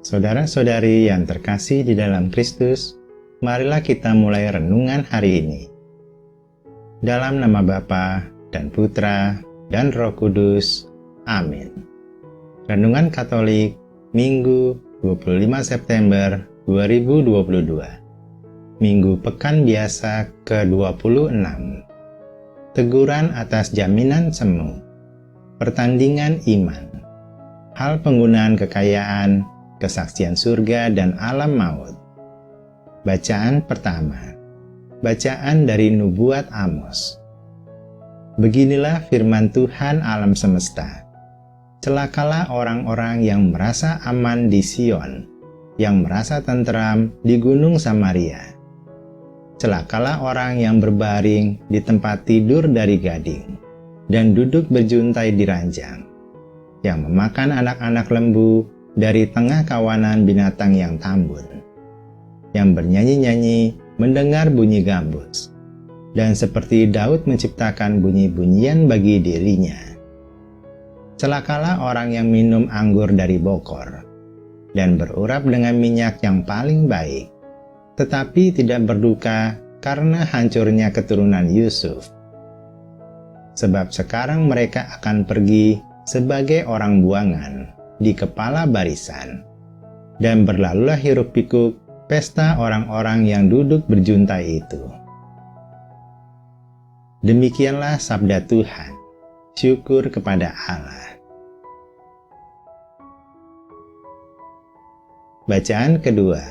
Saudara-saudari yang terkasih di dalam Kristus, marilah kita mulai renungan hari ini. Dalam nama Bapa dan Putra dan Roh Kudus. Amin. Renungan Katolik, Minggu 25 September 2022. Minggu Pekan Biasa ke-26. Teguran atas jaminan semu. Pertandingan iman. Hal penggunaan kekayaan, kesaksian surga dan alam maut. Bacaan pertama. Bacaan dari Nubuat Amos. Beginilah firman Tuhan alam semesta. Celakalah orang-orang yang merasa aman di Sion, yang merasa tentram di Gunung Samaria. Celakalah orang yang berbaring di tempat tidur dari gading, dan duduk berjuntai di ranjang, yang memakan anak-anak lembu dari tengah kawanan binatang yang tambun, yang bernyanyi-nyanyi mendengar bunyi gambus, dan seperti Daud menciptakan bunyi-bunyian bagi dirinya. Celakalah orang yang minum anggur dari bokor, dan berurap dengan minyak yang paling baik, tetapi tidak berduka karena hancurnya keturunan Yusuf. Sebab sekarang mereka akan pergi sebagai orang buangan di kepala barisan, dan berlalulah hiruk-pikuk pesta orang-orang yang duduk berjuntai itu. Demikianlah sabda Tuhan. Syukur kepada Allah. Bacaan kedua.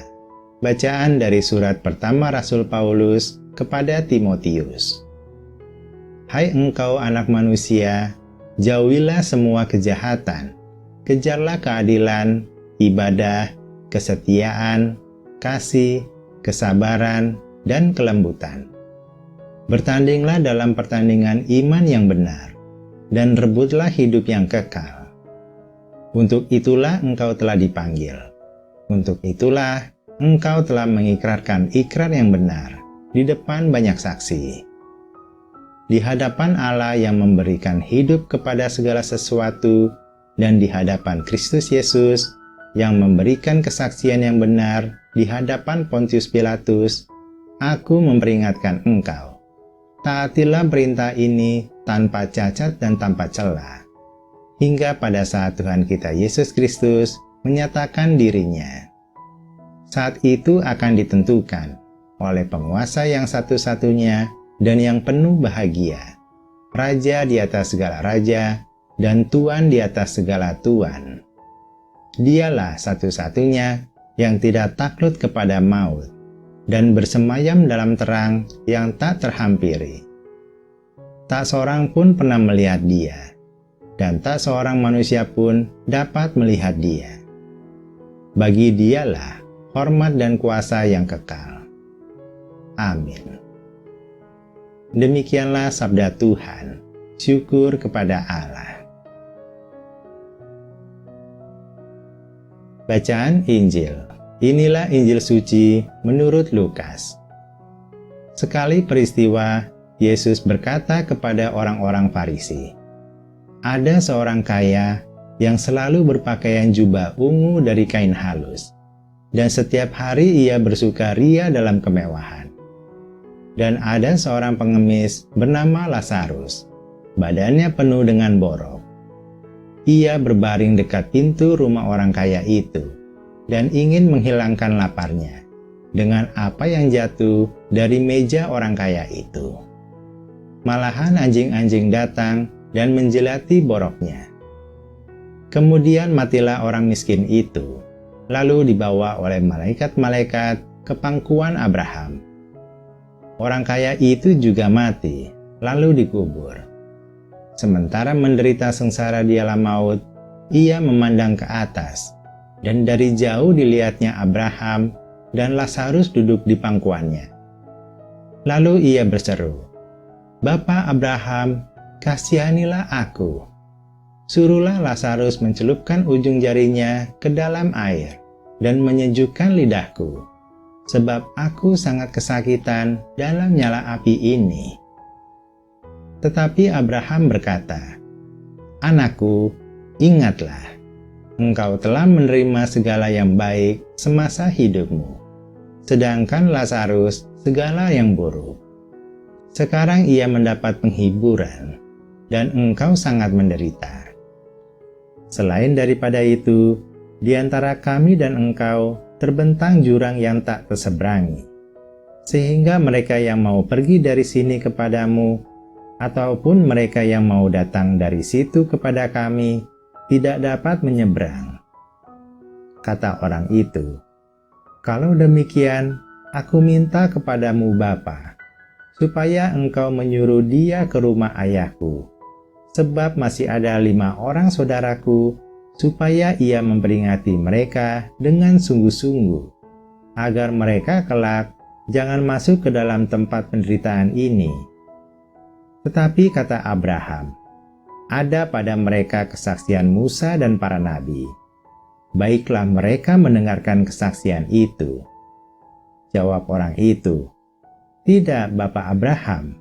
Bacaan dari surat pertama Rasul Paulus kepada Timotius. Hai engkau anak manusia, jauhilah semua kejahatan. Kejarlah keadilan, ibadah, kesetiaan, kasih, kesabaran, dan kelembutan. Bertandinglah dalam pertandingan iman yang benar, dan rebutlah hidup yang kekal. Untuk itulah engkau telah dipanggil. Untuk itulah engkau telah mengikrarkan ikrar yang benar di depan banyak saksi. Di hadapan Allah yang memberikan hidup kepada segala sesuatu, dan di hadapan Kristus Yesus yang memberikan kesaksian yang benar di hadapan Pontius Pilatus, aku memperingatkan engkau. Taatilah perintah ini tanpa cacat dan tanpa celah, hingga pada saat Tuhan kita Yesus Kristus menyatakan dirinya. Saat itu akan ditentukan oleh penguasa yang satu-satunya dan yang penuh bahagia, Raja di atas segala raja, dan Tuan di atas segala tuan. Dialah satu-satunya yang tidak takluk kepada maut, dan bersemayam dalam terang yang tak terhampiri. Tak seorang pun pernah melihat dia, dan tak seorang manusia pun dapat melihat dia. Bagi dialah hormat dan kuasa yang kekal. Amin. Demikianlah sabda Tuhan. Syukur kepada Allah. Bacaan Injil. Inilah Injil suci menurut Lukas. Sekali peristiwa, Yesus berkata kepada orang-orang Farisi, "Ada seorang kaya yang selalu berpakaian jubah ungu dari kain halus, dan setiap hari ia bersukaria dalam kemewahan. Dan ada seorang pengemis bernama Lazarus, badannya penuh dengan borok. Ia berbaring dekat pintu rumah orang kaya itu, dan ingin menghilangkan laparnya dengan apa yang jatuh dari meja orang kaya itu. Malahan anjing-anjing datang dan menjelati boroknya. Kemudian matilah orang miskin itu, lalu dibawa oleh malaikat-malaikat ke pangkuan Abraham. Orang kaya itu juga mati, lalu dikubur. Sementara menderita sengsara di alam maut, ia memandang ke atas, dan dari jauh dilihatnya Abraham dan Lazarus duduk di pangkuannya. Lalu ia berseru, "Bapa Abraham, kasihanilah aku. Suruhlah Lazarus mencelupkan ujung jarinya ke dalam air dan menyejukkan lidahku, sebab aku sangat kesakitan dalam nyala api ini." Tetapi Abraham berkata, "Anakku, ingatlah, engkau telah menerima segala yang baik semasa hidupmu, sedangkan Lazarus segala yang buruk. Sekarang ia mendapat penghiburan, dan engkau sangat menderita. Selain daripada itu, di antara kami dan engkau terbentang jurang yang tak terseberangi, sehingga mereka yang mau pergi dari sini kepadamu, ataupun mereka yang mau datang dari situ kepada kami, tidak dapat menyeberang. Kata orang itu, "Kalau demikian, aku minta kepadamu Bapa, supaya engkau menyuruh dia ke rumah ayahku, sebab masih ada 5 orang saudaraku, supaya ia memperingati mereka dengan sungguh-sungguh, agar mereka kelak jangan masuk ke dalam tempat penderitaan ini." Tetapi kata Abraham, "Ada pada mereka kesaksian Musa dan para nabi. Baiklah mereka mendengarkan kesaksian itu." Jawab orang itu, "Tidak, Bapak Abraham.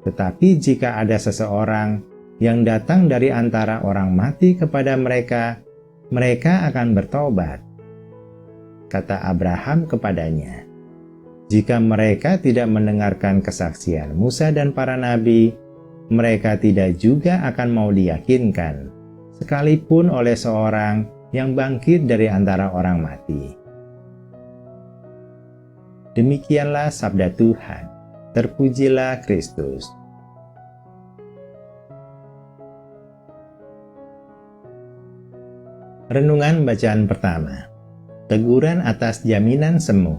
Tetapi jika ada seseorang yang datang dari antara orang mati kepada mereka, mereka akan bertobat." Kata Abraham kepadanya, "Jika mereka tidak mendengarkan kesaksian Musa dan para nabi, mereka tidak juga akan mau diyakinkan, sekalipun oleh seorang yang bangkit dari antara orang mati." Demikianlah sabda Tuhan. Terpujilah Kristus. Renungan bacaan pertama. Teguran atas jaminan semu.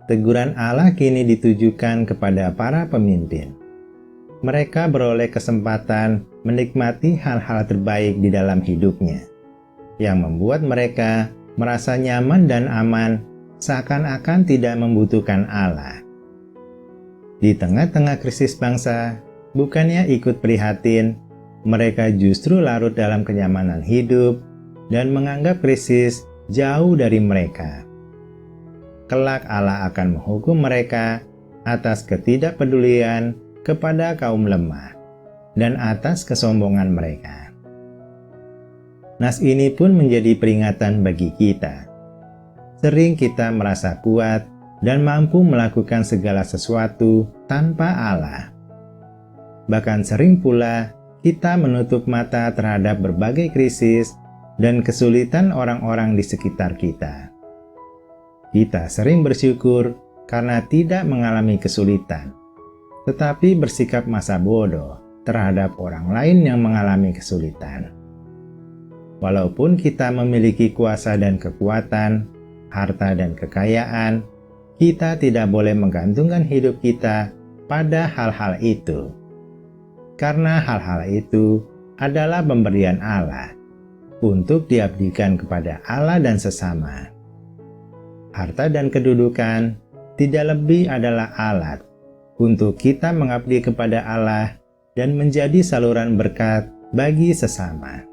Teguran Allah kini ditujukan kepada para pemimpin. Mereka beroleh kesempatan menikmati hal-hal terbaik di dalam hidupnya, yang membuat mereka merasa nyaman dan aman, seakan-akan tidak membutuhkan Allah. Di tengah-tengah krisis bangsa, bukannya ikut prihatin, mereka justru larut dalam kenyamanan hidup dan menganggap krisis jauh dari mereka. Kelak Allah akan menghukum mereka atas ketidakpedulian kepada kaum lemah dan atas kesombongan mereka. Nas ini pun menjadi peringatan bagi kita. Sering kita merasa kuat dan mampu melakukan segala sesuatu tanpa Allah. Bahkan sering pula kita menutup mata terhadap berbagai krisis dan kesulitan orang-orang di sekitar kita. Kita sering bersyukur karena tidak mengalami kesulitan, tetapi bersikap masa bodoh terhadap orang lain yang mengalami kesulitan. Walaupun kita memiliki kuasa dan kekuatan, harta dan kekayaan, kita tidak boleh menggantungkan hidup kita pada hal-hal itu. Karena hal-hal itu adalah pemberian Allah untuk diabdikan kepada Allah dan sesama. Harta dan kedudukan tidak lebih adalah alat untuk kita mengabdi kepada Allah dan menjadi saluran berkat bagi sesama.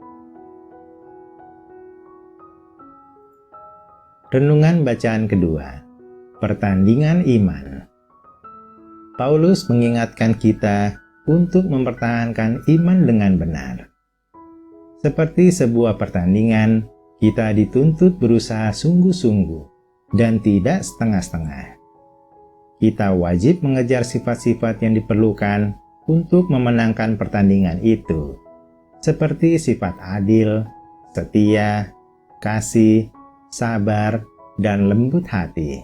Renungan bacaan kedua. Pertandingan iman. Paulus mengingatkan kita untuk mempertahankan iman dengan benar. Seperti sebuah pertandingan, kita dituntut berusaha sungguh-sungguh dan tidak setengah-setengah. Kita wajib mengejar sifat-sifat yang diperlukan untuk memenangkan pertandingan itu, seperti sifat adil, setia, kasih, sabar, dan lembut hati.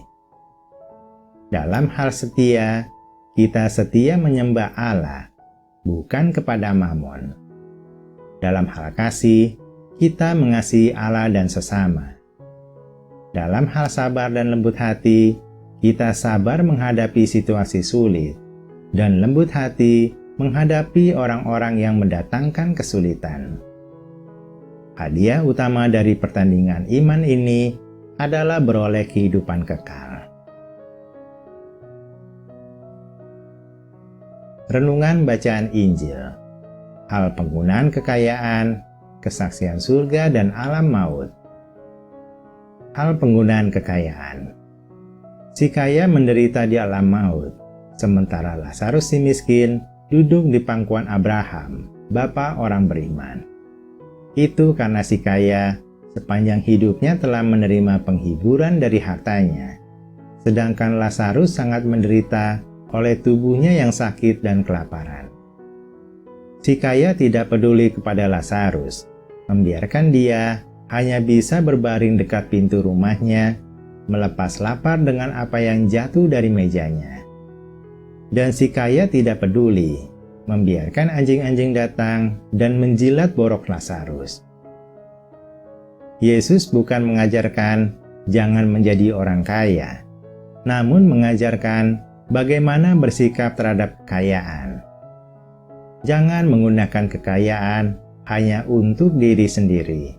Dalam hal setia, kita setia menyembah Allah, bukan kepada Mammon. Dalam hal kasih, kita mengasihi Allah dan sesama. Dalam hal sabar dan lembut hati, kita sabar menghadapi situasi sulit, dan lembut hati menghadapi orang-orang yang mendatangkan kesulitan. Hadiah utama dari pertandingan iman ini adalah beroleh kehidupan kekal. Renungan bacaan Injil. Hal penggunaan kekayaan, kesaksian surga dan alam maut. Hal penggunaan kekayaan. Si kaya menderita di alam maut, sementara Lazarus si miskin duduk di pangkuan Abraham, bapa orang beriman. Itu karena si kaya sepanjang hidupnya telah menerima penghiburan dari hartanya, sedangkan Lazarus sangat menderita oleh tubuhnya yang sakit dan kelaparan. Si kaya tidak peduli kepada Lazarus, membiarkan dia hanya bisa berbaring dekat pintu rumahnya, melepas lapar dengan apa yang jatuh dari mejanya. Dan si kaya tidak peduli, membiarkan anjing-anjing datang dan menjilat borok Lazarus. Yesus bukan mengajarkan jangan menjadi orang kaya, namun mengajarkan bagaimana bersikap terhadap kekayaan. Jangan menggunakan kekayaan hanya untuk diri sendiri,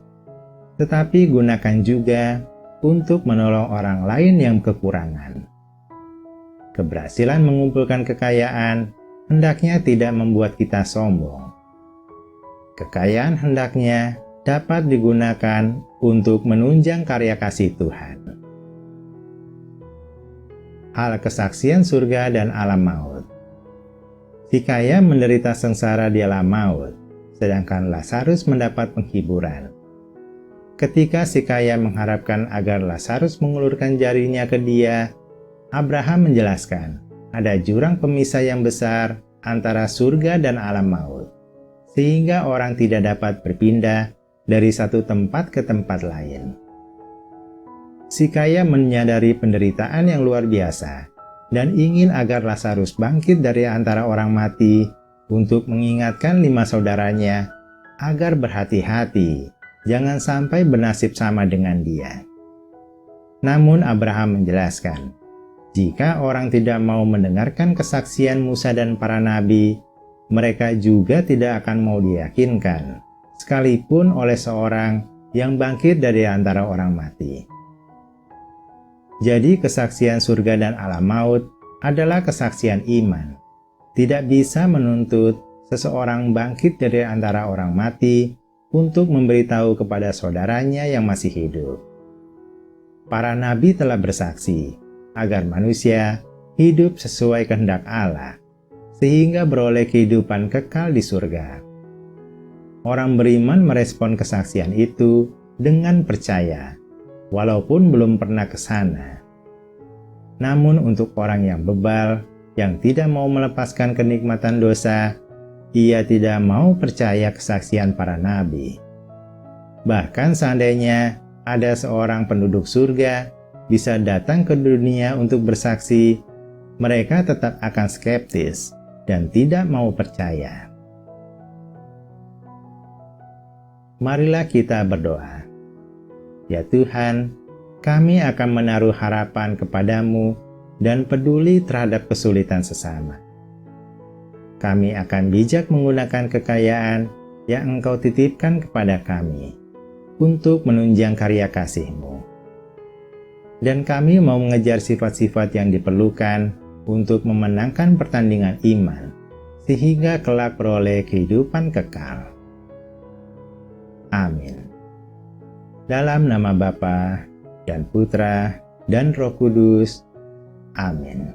tetapi gunakan juga untuk menolong orang lain yang kekurangan. Keberhasilan mengumpulkan kekayaan hendaknya tidak membuat kita sombong. Kekayaan hendaknya dapat digunakan untuk menunjang karya kasih Tuhan. Hal kesaksian surga dan alam maut. Si kaya menderita sengsara di alam maut, sedangkan Lazarus mendapat penghiburan. Ketika si kaya mengharapkan agar Lazarus mengulurkan jarinya ke dia, Abraham menjelaskan ada jurang pemisah yang besar antara surga dan alam maut, sehingga orang tidak dapat berpindah dari satu tempat ke tempat lain. Si kaya menyadari penderitaan yang luar biasa dan ingin agar Lazarus bangkit dari antara orang mati untuk mengingatkan 5 saudaranya agar berhati-hati, jangan sampai bernasib sama dengan dia. Namun Abraham menjelaskan, jika orang tidak mau mendengarkan kesaksian Musa dan para nabi, mereka juga tidak akan mau diyakinkan, sekalipun oleh seorang yang bangkit dari antara orang mati. Jadi kesaksian surga dan alam maut adalah kesaksian iman. Tidak bisa menuntut seseorang bangkit dari antara orang mati untuk memberitahu kepada saudaranya yang masih hidup. Para nabi telah bersaksi agar manusia hidup sesuai kehendak Allah, sehingga beroleh kehidupan kekal di surga. Orang beriman merespon kesaksian itu dengan percaya, walaupun belum pernah ke sana. Namun untuk orang yang bebal, yang tidak mau melepaskan kenikmatan dosa, ia tidak mau percaya kesaksian para nabi. Bahkan seandainya ada seorang penduduk surga bisa datang ke dunia untuk bersaksi, mereka tetap akan skeptis dan tidak mau percaya. Marilah kita berdoa. Ya Tuhan, kami akan menaruh harapan kepadamu dan peduli terhadap kesulitan sesama. Kami akan bijak menggunakan kekayaan yang Engkau titipkan kepada kami untuk menunjang karya kasih-Mu. Dan kami mau mengejar sifat-sifat yang diperlukan untuk memenangkan pertandingan iman, sehingga kelak beroleh kehidupan kekal. Amin. Dalam nama Bapa dan Putra dan Roh Kudus. Amin.